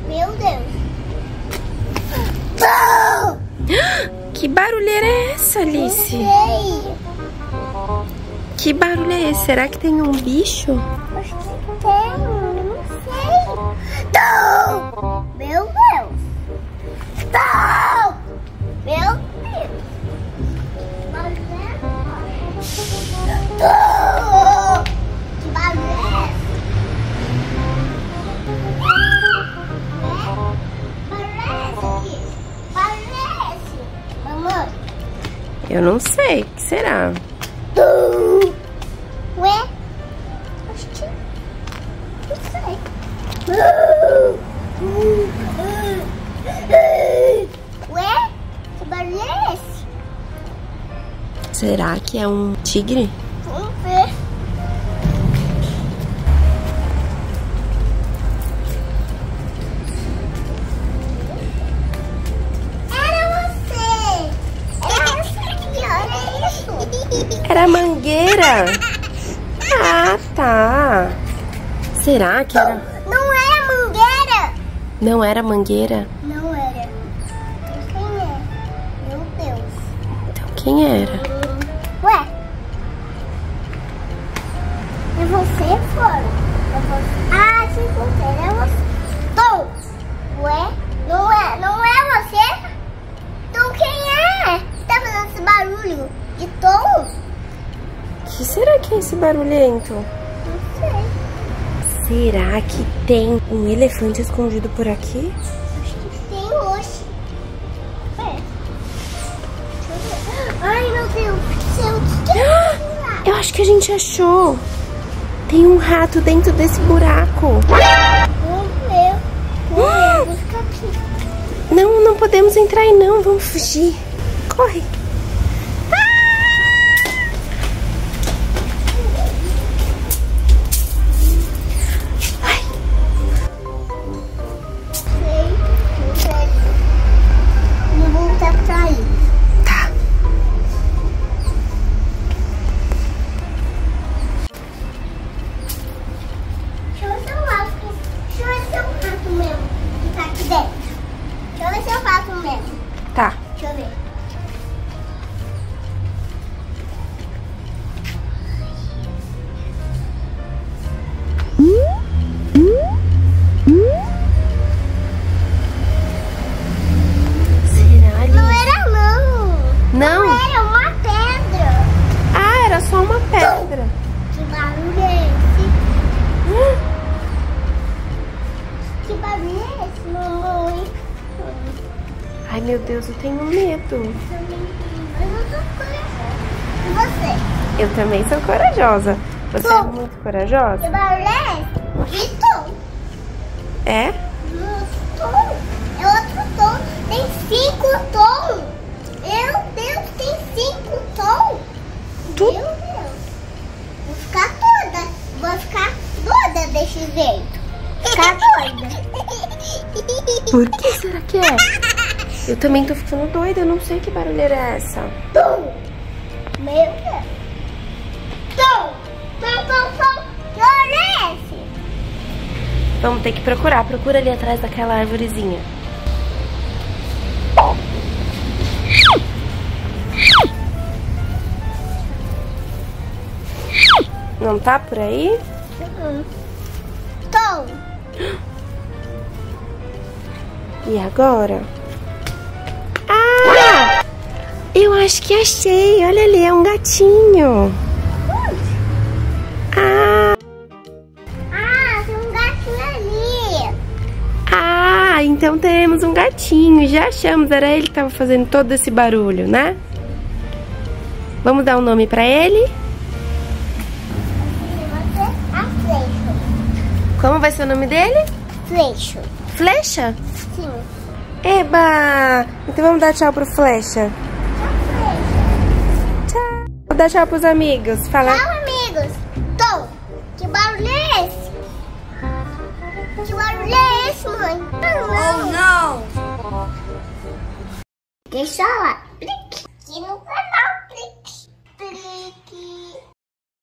Meu Deus. Que barulheira é essa, Alice? Não sei. Que barulho é esse? Será que tem um bicho? Acho que tem, não sei. Não! Meu Deus! Não! Meu Deus! Não! Que barulho é esse? Parece! Mamãe! Eu não sei. O que será? Ué? Acho que... não sei. Ué? Que barulho é esse? Será que é um tigre? Vamos ver. Era você! Olha isso! Era a mangueira? Ah, tá. Será que era... Não era mangueira! Não era mangueira? Não era. Então quem é? Meu Deus. Então quem era? Ué? É você, Flora? É você? Ah, sim, você. É você. Tom! Ué? Não é você? Então quem é? Você tá fazendo esse barulho de Tom? O que será que é esse barulhento? Não sei. Será que tem um elefante escondido por aqui? Acho que tem hoje. É. Deixa eu ver. Ai, meu Deus. Eu acho que a gente achou. Tem um rato dentro desse buraco. Vamos ver. Vou ficar aqui. Não, não podemos entrar aí não. Vamos fugir. Corre. Não vou voltar pra aí. Tá. Deixa eu ver se eu rato. Deixa eu ver se é um rato mesmo que tá aqui dentro. Deixa eu ver se é um rato mesmo. Tá. Deixa eu ver. Será, Alice? Não era não. Não? Não era uma pedra. Ah, era só uma pedra. Que barulho é esse? Que barulho é esse, mamãe? Ai, meu Deus, eu tenho medo. Mas eu tô corajosa. E você? Eu também sou corajosa. Você é muito Que corajosa? barulho é esse? De tom. É? Tom. É outro tom. Tem 5 tons. Meu Deus, tem 5 tons. Tu- Meu Deus. Vou ficar doida desse jeito. Ficar doida. Por que será que é? Eu também tô ficando doida, eu não sei que barulheira é essa. Tom. Meu Deus. Tom. Tom, tom, tom. Que barulho é esse? Vamos ter que procurar. Procura ali atrás daquela arvorezinha. Não tá por aí? Tom. E agora? Ah! Eu acho que achei. Olha ali, é um gatinho. Ah! Ah, tem um gatinho ali. Ah, então temos um gatinho. Já achamos, era ele que tava fazendo todo esse barulho, né? Vamos dar um nome pra ele? A flecha. Como vai ser o nome dele? Flecha. Flecha? Sim. Eba! Então vamos dar tchau pro Flecha. Tchau. Vou dar tchau pros amigos. Fala. Tchau, amigos. Tom, que barulho é esse? Que barulho é esse, mãe? Oh, não. Deixa lá. Que não vai